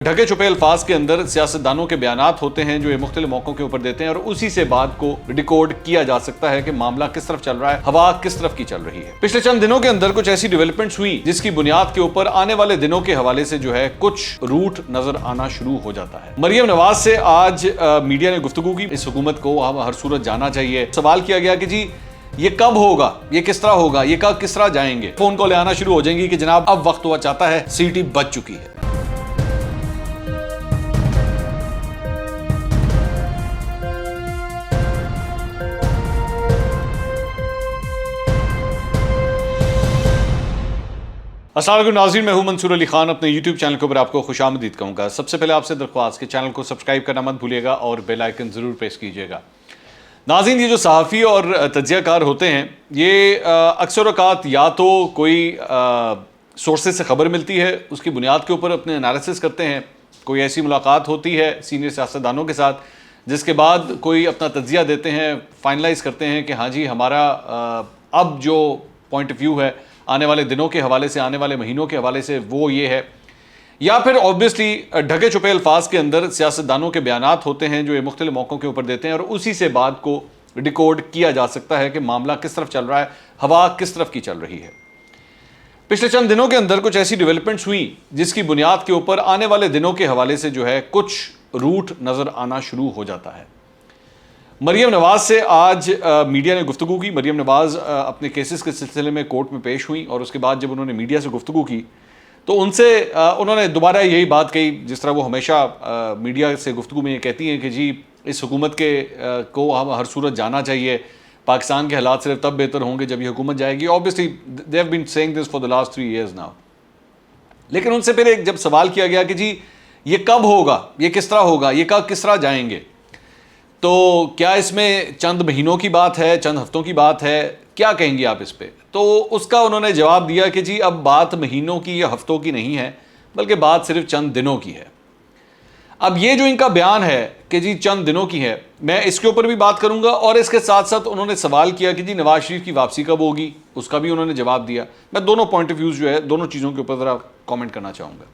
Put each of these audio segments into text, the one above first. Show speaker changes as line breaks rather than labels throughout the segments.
ढके छुपे अल्फाज के अंदर सियासतदानों के बयानात होते हैं जो ये मुख्तलिफ मौकों के ऊपर देते हैं और उसी से बात को डिकोड किया जा सकता है कि मामला किस तरफ चल रहा है, हवा किस तरफ की चल रही है। पिछले चंद दिनों के अंदर कुछ ऐसी डेवलपमेंट्स हुई जिसकी बुनियाद के ऊपर आने वाले दिनों के हवाले से जो है कुछ रूट नजर आना शुरू हो जाता है। मरियम नवाज से आज मीडिया ने गुफ्तगू की, इस हुकूमत को अब हर सूरत जाना चाहिए। सवाल किया गया कि जी ये कब होगा, ये किस तरह होगा, ये कब किस तरह जाएंगे। फोन कॉल आना शुरू हो जाएंगी कि जनाब अब वक्त हुआ चाहता है, सीटी बच चुकी है। अस्सलाम वालेकुम नाज़रीन, मैं हूं मंसूर अली खान। अपने YouTube चैनल के ऊपर आपको खुशामदीद कहूँगा। सबसे पहले आपसे दरख्वास्त कि चैनल को सब्सक्राइब करना मत भूलिएगा और बेल आइकन ज़रूर प्रेस कीजिएगा। नाज़रीन, ये जो सहाफ़ी और तज्ज़ियाकार होते हैं ये अक्सर औक़ात या तो कोई सोर्सेज से ख़बर मिलती है, उसकी बुनियाद के ऊपर अपने एनालिसिस करते हैं। कोई ऐसी मुलाकात होती है सीनियर सियासतदानों के साथ जिसके बाद कोई अपना तज्ज़िया देते हैं, फाइनलाइज़ करते हैं कि हाँ जी हमारा अब जो पॉइंट ऑफ व्यू है आने वाले दिनों के हवाले से, आने वाले महीनों के हवाले से, वो ये है। या फिर ऑब्वियसली ढके छुपे अल्फाज के अंदर सियासतदानों के बयानात होते हैं जो ये मुख्तलिफ मौकों के ऊपर देते हैं और उसी से बात को डिकोड किया जा सकता है कि मामला किस तरफ चल रहा है, हवा किस तरफ की चल रही है। पिछले चंद दिनों के अंदर कुछ ऐसी डेवलपमेंट्स हुई जिसकी बुनियाद के ऊपर आने वाले दिनों के हवाले से जो है कुछ रूट नज़र आना शुरू हो जाता है। मरियम नवाज से आज मीडिया ने गुफ्तगू की। मरियम नवाज अपने केसेस के सिलसिले में कोर्ट में पेश हुई और उसके बाद जब उन्होंने मीडिया से गुफ्तगू की तो उनसे उन्होंने दोबारा यही बात कही जिस तरह वो हमेशा मीडिया से गुफ्तगू में ये कहती हैं कि जी इस हुकूमत के को हम हर सूरत जाना चाहिए। पाकिस्तान के हालात सिर्फ तब बेहतर होंगे जब ये हुकूमत जाएगी। Obviously they have been saying this for the last 3 years now. लेकिन उनसे पहले जब सवाल किया गया कि जी ये कब होगा, ये किस तरह होगा, ये कब किस तरह जाएंगे, तो क्या इसमें चंद महीनों की बात है, चंद हफ्तों की बात है, क्या कहेंगे आप इस पे? तो उसका उन्होंने जवाब दिया कि जी अब बात महीनों की या हफ्तों की नहीं है बल्कि बात सिर्फ चंद दिनों की है। अब ये जो इनका बयान है कि जी चंद दिनों की है, मैं इसके ऊपर भी बात करूंगा और इसके साथ साथ उन्होंने सवाल किया कि जी नवाज शरीफ की वापसी कब होगी, उसका भी उन्होंने जवाब दिया। मैं दोनों पॉइंट ऑफ व्यूज जो है दोनों चीज़ों के ऊपर ज़रा कॉमेंट करना चाहूँगा।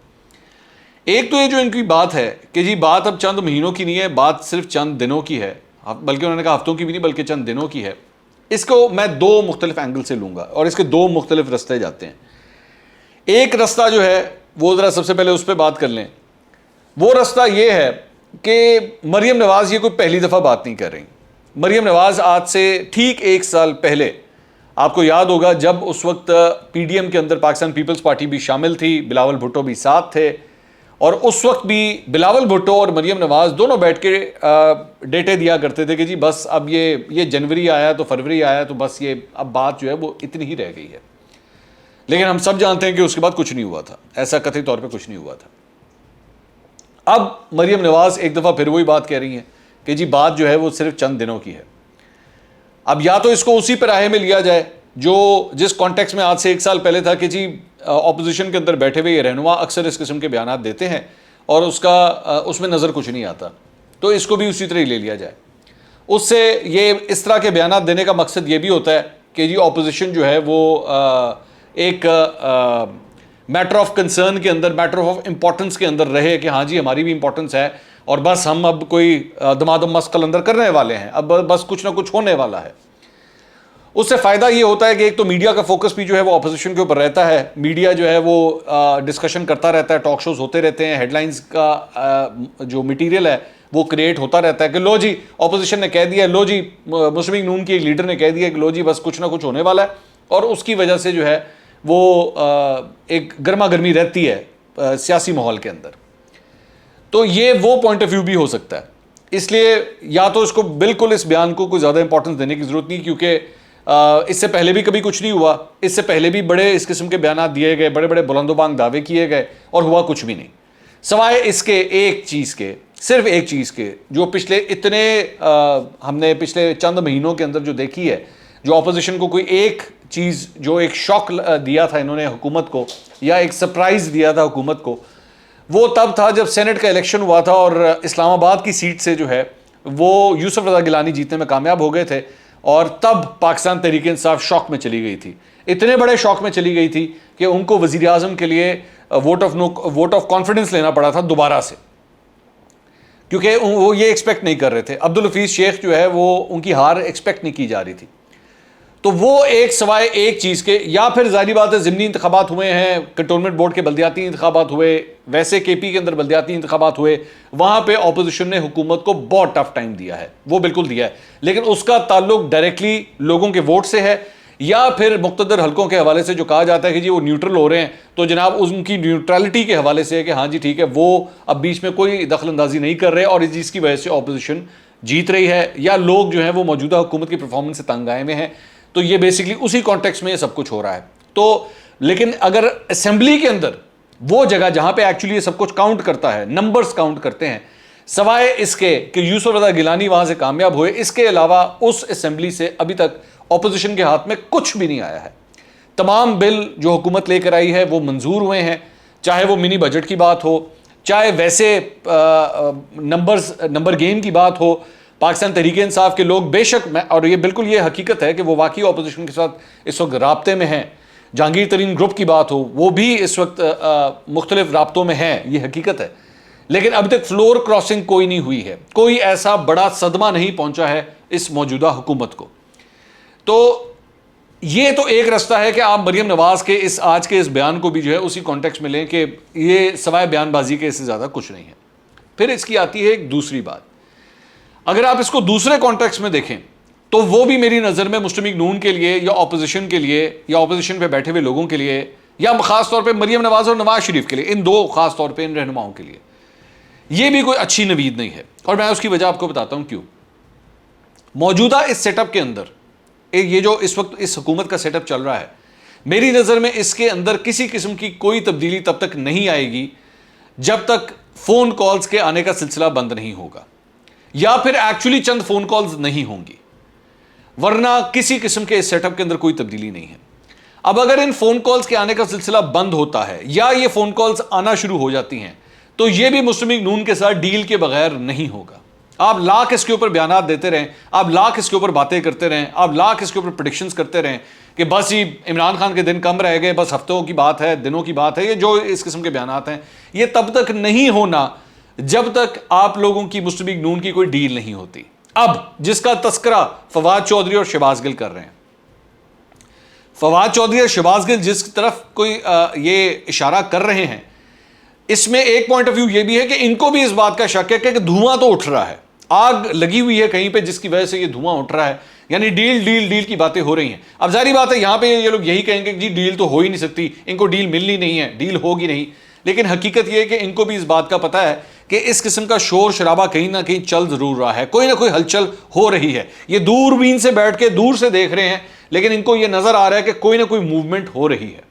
एक तो ये जो इनकी बात है कि जी बात अब चंद महीनों की नहीं है, बात सिर्फ चंद दिनों की है, बल्कि उन्होंने कहा हफ्तों की भी नहीं बल्कि चंद दिनों की है। इसको मैं दो मुख्तलिफ एंगल से लूँगा और इसके दो मुख्तलिफ रास्ते जाते हैं। एक रास्ता जो है वो ज़रा सबसे पहले उस पर बात कर लें। वो रास्ता ये है कि मरियम नवाज़ ये कोई पहली दफ़ा बात नहीं कर रही। मरियम नवाज़ आज से ठीक 1 साल पहले, आपको याद होगा जब उस वक्त PDM के अंदर पाकिस्तान पीपल्स पार्टी भी शामिल थी, बिलावल भुट्टो भी साथ थे और उस वक्त भी बिलावल भुट्टो और मरियम नवाज़ दोनों बैठ के डेटे दिया करते थे कि जी बस अब ये जनवरी आया तो फरवरी आया तो बस ये अब बात जो है वो इतनी ही रह गई है। लेकिन हम सब जानते हैं कि उसके बाद कुछ नहीं हुआ था, ऐसा कथित तौर पे कुछ नहीं हुआ था। अब मरियम नवाज़ एक दफ़ा फिर वही बात कह रही हैं कि जी बात जो है वो सिर्फ चंद दिनों की है। अब या तो इसको उसी पैराहे में लिया जाए जो जिस कॉन्टेक्स्ट में आज से 1 साल पहले था कि जी ऑपोजिशन के अंदर बैठे हुए ये रहनुमा अक्सर इस किस्म के बयानात देते हैं और उसमें नज़र कुछ नहीं आता, तो इसको भी उसी तरह ही ले लिया जाए। उससे ये इस तरह के बयानात देने का मकसद ये भी होता है कि जी ऑपोजिशन जो है वो एक मैटर ऑफ कंसर्न के अंदर, मैटर ऑफ इम्पोर्टेंस के अंदर रहे कि हाँ जी हमारी भी इम्पोर्टेंस है और बस हम अब कोई दमादम मस्कल अंदर करने वाले हैं, अब बस कुछ ना कुछ होने वाला है। उससे फ़ायदा ये होता है कि एक तो मीडिया का फोकस भी जो है वो अपोजिशन के ऊपर रहता है। मीडिया जो है वो डिस्कशन करता रहता है, टॉक शोज़ होते रहते हैं, हेडलाइंस का जो मटेरियल है वो क्रिएट होता रहता है कि लो जी अपोजिशन ने कह दिया, लो जी मुस्लिम लीग नून के एक लीडर ने कह दिया कि लो जी बस कुछ ना कुछ होने वाला है और उसकी वजह से जो है वो एक गर्मा गर्मी रहती है सियासी माहौल के अंदर। तो ये वो पॉइंट ऑफ व्यू भी हो सकता है। इसलिए या तो इसको बिल्कुल इस बयान को कोई ज़्यादा इंपॉर्टेंस देने की ज़रूरत नहीं, क्योंकि इससे पहले भी कभी कुछ नहीं हुआ, इससे पहले भी बड़े इस किस्म के बयान दिए गए, बड़े बड़े बुलंदोबांग दावे किए गए और हुआ कुछ भी नहीं, सवाए इसके एक चीज़ के, सिर्फ एक चीज़ के, जो पिछले इतने हमने पिछले चंद महीनों के अंदर जो देखी है, जो अपोजिशन को कोई एक चीज़, जो एक शॉक दिया था इन्होंने हुकूमत को या एक सरप्राइज़ दिया था हुकूमत को, वो तब था जब सेनेट का इलेक्शन हुआ था और इस्लामाबाद की सीट से जो है वो यूसुफ रज़ा गिलानी जीतने में कामयाब हो गए थे और तब पाकिस्तान तहरीक इंसाफ शॉक में चली गई थी। इतने बड़े शौक में चली गई थी कि उनको वज़ीर आज़म के लिए वोट ऑफ कॉन्फिडेंस लेना पड़ा था दोबारा से, क्योंकि वो ये एक्सपेक्ट नहीं कर रहे थे। अब्दुल हफीज शेख जो है वो उनकी हार एक्सपेक्ट नहीं की जा रही थी। तो वो एक सवाए एक चीज़ के, या फिर जाहिर बात है ज़िमनी इंतखाबात हुए हैं, कंटोनमेंट बोर्ड के बल्दियाती इंतखाबात हुए, वैसे केपी के अंदर बल्दियाती इंतखाबात हुए, वहाँ पे अपोजिशन ने हुकूमत को बहुत टफ टाइम दिया है, वो बिल्कुल दिया है, लेकिन उसका ताल्लुक डायरेक्टली लोगों के वोट से है या फिर मुख्तदर हलकों के हवाले से जो कहा जाता है कि जी वो न्यूट्रल हो रहे हैं, तो जनाब उनकी न्यूट्रलिटी के हवाले से है कि हाँ जी ठीक है, वो अब बीच में कोई दखल अंदाजी नहीं कर रहे और इस चीज़ की वजह से अपोजिशन जीत रही है, या लोग जो हैं वो मौजूदा हुकूमत की परफॉर्मेंस से तंग आए हुए हैं। तो ये बेसिकली उसी कॉन्टेक्स्ट में ये सब कुछ हो रहा है। तो लेकिन अगर असेंबली के अंदर वो जगह जहां पे एक्चुअली ये सब कुछ काउंट करता है, नंबर्स काउंट करते हैं, सवाए इसके कि यूसुफ रज़ा गिलानी वहां से कामयाब हुए, इसके अलावा उस असेंबली से अभी तक ऑपोजिशन के हाथ में कुछ भी नहीं आया है। तमाम बिल जो हुकूमत लेकर आई है वो मंजूर हुए हैं, चाहे वो मिनी बजट की बात हो, चाहे वैसे नंबर गेम की बात हो। पाकिस्तान तहरीक इंसाफ के लोग बेशक, और ये बिल्कुल ये हकीकत है कि वो वाकई अपोजिशन के साथ इस वक्त राब्ते में हैं। जहांगीर तरीन ग्रुप की बात हो, वो भी इस वक्त मुख्तलिफ राब्तों में हैं, ये हकीकत है, लेकिन अभी तक फ्लोर क्रॉसिंग कोई नहीं हुई है, कोई ऐसा बड़ा सदमा नहीं पहुंचा है इस मौजूदा हुकूमत को। तो ये तो एक रास्ता है कि आप मरीम नवाज के इस आज के इस बयान को भी जो है उसी कॉन्टेक्स्ट में लें कि ये सवाए बयानबाजी के इससे ज़्यादा कुछ नहीं है। फिर इसकी आती है एक दूसरी बात, अगर आप इसको दूसरे कॉन्टेक्स्ट में देखें तो वो भी मेरी नज़र में मुस्लिम लीग नून के लिए या ऑपोजिशन के लिए या ऑपोजिशन पे बैठे हुए लोगों के लिए या ख़ास तौर पे मरीम नवाज और नवाज शरीफ के लिए, इन दो ख़ास तौर पे इन रहनुमाओं के लिए ये भी कोई अच्छी नवीद नहीं है। और मैं उसकी वजह आपको बताता हूँ क्यों। मौजूदा इस सेटअप के अंदर ये जो इस वक्त इस हुकूमत का सेटअप चल रहा है, मेरी नज़र में इसके अंदर किसी किस्म की कोई तब्दीली तब तक नहीं आएगी जब तक फ़ोन कॉल्स के आने का सिलसिला बंद नहीं होगा, या फिर एक्चुअली चंद फ़ोन कॉल्स नहीं होंगी, वरना किसी किस्म के इस सेटअप के अंदर कोई तब्दीली नहीं है। अब अगर इन फ़ोन कॉल्स के आने का सिलसिला बंद होता है या ये फ़ोन कॉल्स आना शुरू हो जाती हैं, तो ये भी मुस्लिम लीग नून के साथ डील के बगैर नहीं होगा। आप लाख इसके ऊपर बयानात देते रहें, आप लाख इसके ऊपर बातें करते रहें, आप लाख इसके ऊपर प्रेडिक्शंस करते रहें कि बस ये इमरान खान के दिन कम रह गए, बस हफ्तों की बात है, दिनों की बात है, ये जो इस किस्म के बयानात हैं, ये तब तक नहीं होना जब तक आप लोगों की मुस्लिम लीग नून की कोई डील नहीं होती। अब जिसका तस्करा फवाद चौधरी और शहबाज गिल कर रहे हैं, फवाद चौधरी और शहबाज गिल जिस तरफ कोई ये इशारा कर रहे हैं, इसमें एक पॉइंट ऑफ व्यू ये भी है कि इनको भी इस बात का शक है कि धुआं तो उठ रहा है, आग लगी हुई है कहीं पे जिसकी वजह से ये धुआं उठ रहा है, यानी डील डील डील की बातें हो रही हैं। अब जारी बात है यहां पे ये लोग यही कहेंगे कि जी डील तो हो ही नहीं सकती, इनको डील मिलनी नहीं है, डील होगी नहीं, लेकिन हकीकत ये है कि इनको भी इस बात का पता है कि इस किस्म का शोर शराबा कहीं ना कहीं चल जरूर रहा है, कोई ना कोई हलचल हो रही है। ये दूरबीन से बैठ के दूर से देख रहे हैं, लेकिन इनको ये नजर आ रहा है कि कोई ना कोई मूवमेंट हो रही है,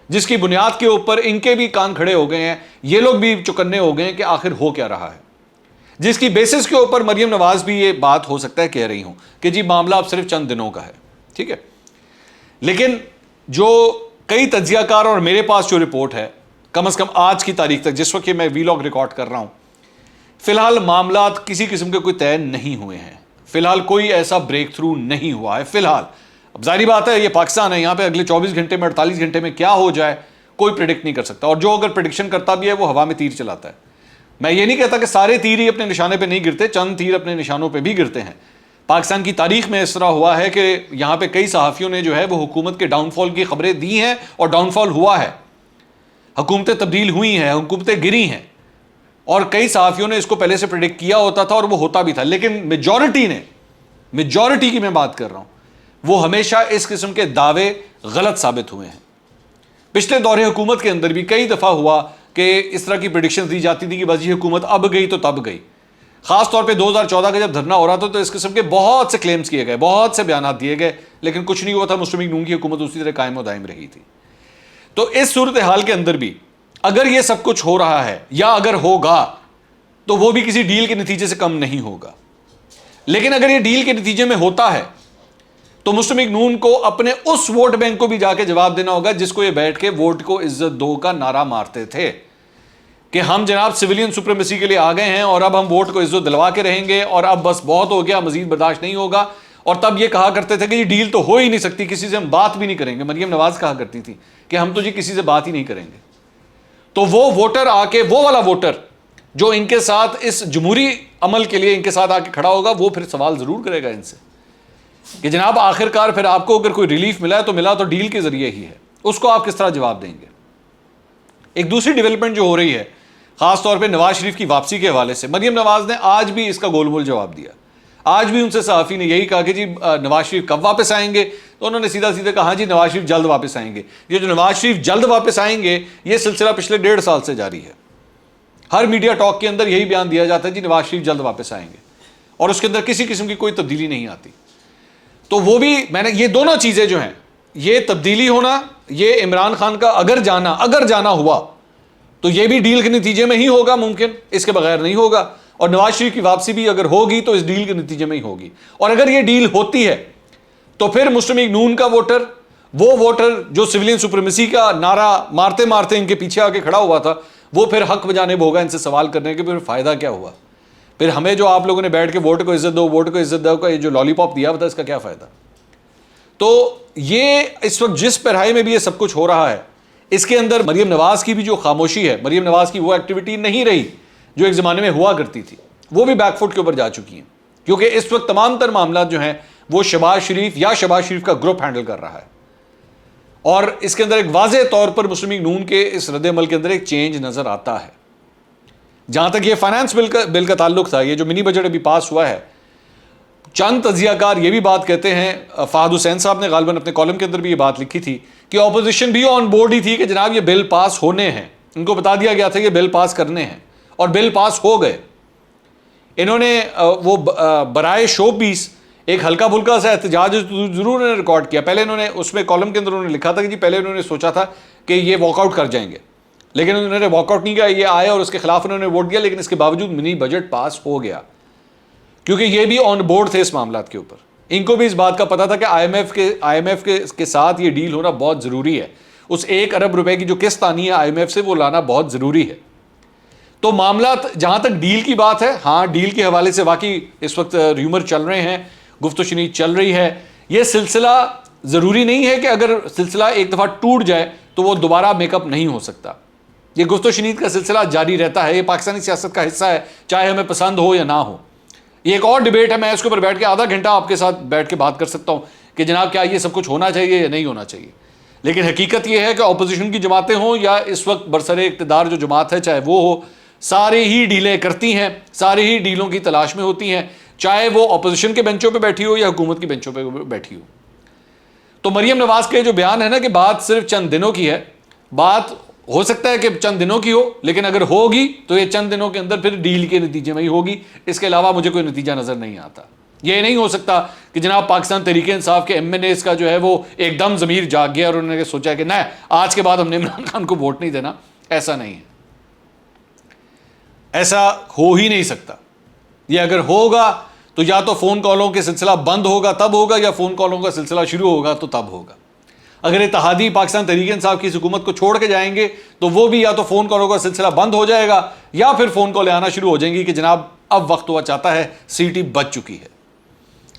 जिसकी बुनियाद के ऊपर इनके भी कान खड़े हो गए हैं, ये लोग भी चौकन्ने हो गए हैं कि आखिर हो क्या रहा है, जिसकी बेसिस के ऊपर मरीम नवाज भी ये बात हो सकता है कह रही हूं कि जी मामला अब सिर्फ चंद दिनों का है, ठीक है। लेकिन जो कई तज्जियाकार और मेरे पास जो रिपोर्ट है, कम से कम आज की तारीख तक जिस वक्त मैं वीलॉग रिकॉर्ड कर रहा हूं, फिलहाल मामला किसी किस्म के कोई तय नहीं हुए हैं, फिलहाल कोई ऐसा ब्रेक थ्रू नहीं हुआ है फिलहाल। अब जारी बात है ये पाकिस्तान है, यहाँ पे अगले 24 घंटे में 48 घंटे में क्या हो जाए कोई प्रिडिक्ट नहीं कर सकता, और जो अगर प्रिडिक्शन करता भी है वो हवा में तीर चलाता है। मैं ये नहीं कहता कि सारे तीर ही अपने निशाने पे नहीं गिरते, चंद तीर अपने निशानों पे भी गिरते हैं। पाकिस्तान की तारीख में इस तरह हुआ है कि यहाँ पे कई सहाफ़ियों ने जो है वो हुकूमत के डाउनफॉल की खबरें दी हैं और डाउनफॉल हुआ है, हुकूमतें तब्दील हुई हैं, हुकूमतें गिरी हैं, और कई सहाफ़ियों ने इसको पहले से प्रेडिक्ट किया होता था और वो होता भी था, लेकिन मेजॉरिटी की मैं बात कर रहा हूँ, वो हमेशा इस किस्म के दावे गलत साबित हुए हैं। पिछले दौरे हुकूमत के अंदर भी कई दफ़ा हुआ कि इस तरह की प्रेडिक्शन दी जाती थी कि बस ये हुकूमत अब गई तो तब गई। खास तौर पे 2014 का जब धरना हो रहा था तो इस किस्म के बहुत से क्लेम्स किए गए, बहुत से बयान दिए गए, लेकिन कुछ नहीं हुआ था, मुस्लिम लीग नून की हुकूमत उसी तरह कायम दायम रही थी। तो इस सूरत हाल के अंदर भी अगर ये सब कुछ हो रहा है या अगर होगा तो वो भी किसी डील के नतीजे से कम नहीं होगा। लेकिन अगर ये डील के नतीजे में होता है तो मुस्लिम लीग नून को अपने उस वोट बैंक को भी जाके जवाब देना होगा जिसको ये बैठ के वोट को इज्जत दो का नारा मारते थे कि हम जनाब सिविलियन सुप्रीमेसी के लिए आ गए हैं और अब हम वोट को इज्जत दिलवा के रहेंगे और अब बस बहुत हो गया, मजीद बर्दाश्त नहीं होगा। और तब ये कहा करते थे कि ये डील तो हो ही नहीं सकती, किसी से हम बात भी नहीं करेंगे। मरीम नवाज कहा करती थी कि हम तो जी किसी से बात ही नहीं करेंगे। تو وہ ووٹر آ کے, وہ والا ووٹر جو ان کے ساتھ اس جمہوری عمل کے لیے ان کے ساتھ آ کے کھڑا ہوگا, وہ پھر سوال ضرور کرے گا ان سے کہ جناب آخرکار پھر آپ کو اگر کوئی ریلیف ملا ہے تو ملا تو ڈیل کے ذریعے ہی ہے, اس کو آپ کس طرح جواب دیں گے. ایک دوسری ڈیولپمنٹ جو ہو رہی ہے خاص طور پہ نواز شریف کی واپسی کے حوالے سے, مریم نواز نے آج بھی اس کا گول مول جواب دیا. آج بھی ان سے صحافی نے یہی کہا کہ جی نواز شریف کب واپس آئیں گے, تو انہوں نے سیدھا سیدھا کہا جی نواز شریف جلد واپس آئیں گے. یہ جو نواز شریف جلد واپس آئیں گے یہ سلسلہ پچھلے 1.5 سال سے جاری ہے. ہر میڈیا ٹاک کے اندر یہی بیان دیا جاتا ہے جی نواز شریف جلد واپس آئیں گے, اور اس کے اندر کسی قسم کی کوئی تبدیلی نہیں آتی. تو وہ بھی میں نے یہ دونوں چیزیں جو ہیں, یہ تبدیلی ہونا, یہ عمران خان کا اگر جانا ہوا تو یہ بھی ڈیل کے نتیجے میں ہی ہوگا, ممکن اس کے بغیر نہیں ہوگا. اور نواز شریف کی واپسی بھی اگر ہوگی تو اس ڈیل کے نتیجے میں ہی ہوگی. اور اگر یہ ڈیل ہوتی ہے تو پھر مسلم لیگ نون کا ووٹر, وہ ووٹر جو سویلین سپریمیسی کا نعرہ مارتے مارتے ان کے پیچھے آ کے کھڑا ہوا تھا, وہ پھر حق بجانب ہوگا ان سے سوال کرنے کے پھر فائدہ کیا ہوا. پھر ہمیں جو آپ لوگوں نے بیٹھ کے ووٹ کو عزت دو, ووٹ کو عزت دو کا یہ جو لالی پاپ دیا تھا, اس کا کیا فائدہ. تو یہ اس وقت جس پہرائی میں بھی یہ سب کچھ ہو رہا ہے, اس کے اندر مریم نواز کی بھی جو خاموشی ہے, مریم نواز کی وہ ایکٹیویٹی نہیں رہی جو ایک زمانے میں ہوا کرتی تھی, وہ بھی بیک فٹ کے اوپر جا چکی ہیں. کیونکہ اس وقت تمام تر معاملات جو ہیں وہ شہباز شریف یا شہباز شریف کا گروپ ہینڈل کر رہا ہے. اور اس کے اندر ایک واضح طور پر مسلم لیگ نون کے اس رد عمل کے اندر ایک چینج نظر آتا ہے. جہاں تک یہ فائنانس بل کا تعلق تھا, یہ جو منی بجٹ ابھی پاس ہوا ہے, چند تجزیہ کار یہ بھی بات کہتے ہیں, فہد حسین صاحب نے غالباً اپنے کالم کے اندر بھی یہ بات لکھی تھی کہ اپوزیشن بھی آن بورڈ ہی تھی کہ جناب یہ بل پاس ہونے ہیں. ان کو بتا دیا گیا تھا کہ بل پاس کرنے ہیں, اور بل پاس ہو گئے. انہوں نے وہ برائے شو پیس ایک ہلکا پھلکا سا احتجاج ضرور انہوں نے ریکارڈ کیا. پہلے انہوں نے اس میں کالم کے اندر انہوں نے لکھا تھا کہ جی پہلے انہوں نے سوچا تھا کہ یہ واک آؤٹ کر جائیں گے, لیکن انہوں نے واک آؤٹ نہیں کیا, یہ آئے اور اس کے خلاف انہوں نے ووٹ دیا, لیکن اس کے باوجود منی بجٹ پاس ہو گیا. کیونکہ یہ بھی آن بورڈ تھے اس معاملات کے اوپر. ان کو بھی اس بات کا پتا تھا کہ آئی ایم ایف کے ساتھ یہ ڈیل ہونا بہت ضروری ہے. اس 1 ارب روپے کی جو قسط آنی ہے آئی ایم ایف سے, وہ لانا بہت ضروری ہے. تو معاملات جہاں تک ڈیل کی بات ہے, ہاں ڈیل کے حوالے سے واقعی اس وقت ریومر چل رہے ہیں, گفت و شنید چل رہی ہے. یہ سلسلہ ضروری نہیں ہے کہ اگر سلسلہ ایک دفعہ ٹوٹ جائے تو وہ دوبارہ میک اپ نہیں ہو سکتا. یہ گفت و شنید کا سلسلہ جاری رہتا ہے, یہ پاکستانی سیاست کا حصہ ہے, چاہے ہمیں پسند ہو یا نہ ہو. یہ ایک اور ڈیبیٹ ہے, میں اس کے اوپر بیٹھ کے آدھا گھنٹہ آپ کے ساتھ بیٹھ کے بات کر سکتا ہوں کہ جناب کیا یہ سب کچھ ہونا چاہیے یا نہیں ہونا چاہیے. لیکن حقیقت یہ ہے کہ اپوزیشن کی جماعتیں ہوں یا اس وقت برسر اقتدار جو جماعت ہے چاہے وہ ہو, سارے ہی ڈیلیں کرتی ہیں, سارے ہی ڈیلوں کی تلاش میں ہوتی ہیں, چاہے وہ اپوزیشن کے بینچوں پہ بیٹھی ہو یا حکومت کی بینچوں پہ بیٹھی ہو. تو مریم نواز کے جو بیان ہے نا کہ بات صرف چند دنوں کی ہے, بات ہو سکتا ہے کہ چند دنوں کی ہو, لیکن اگر ہوگی تو یہ چند دنوں کے اندر پھر ڈیل کے نتیجے میں ہی ہوگی. اس کے علاوہ مجھے کوئی نتیجہ نظر نہیں آتا. یہ نہیں ہو سکتا کہ جناب پاکستان تحریک انصاف کے ایم این ایز کا جو ہے وہ ایک دم ضمیر جاگ گیا اور انہوں نے سوچا کہ نہیں آج کے بعد ہم نے عمران خان کو ووٹ نہیں دینا. ایسا نہیں ہے, ایسا ہو ہی نہیں سکتا. یہ اگر ہوگا تو یا تو فون کالوں کے سلسلہ بند ہوگا تب ہوگا, یا فون کالوں کا سلسلہ شروع ہوگا تو تب ہوگا. اگر اتحادی پاکستان تحریک انصاف کی اس حکومت کو چھوڑ کے جائیں گے تو وہ بھی یا تو فون کالوں کا سلسلہ بند ہو جائے گا, یا پھر فون کالیں آنا شروع ہو جائیں گی کہ جناب اب وقت ہوا چاہتا ہے, سیٹی بچ چکی ہے.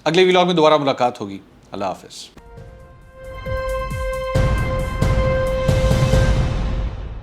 اگلے ولاگ میں دوبارہ ملاقات ہوگی. اللہ حافظ.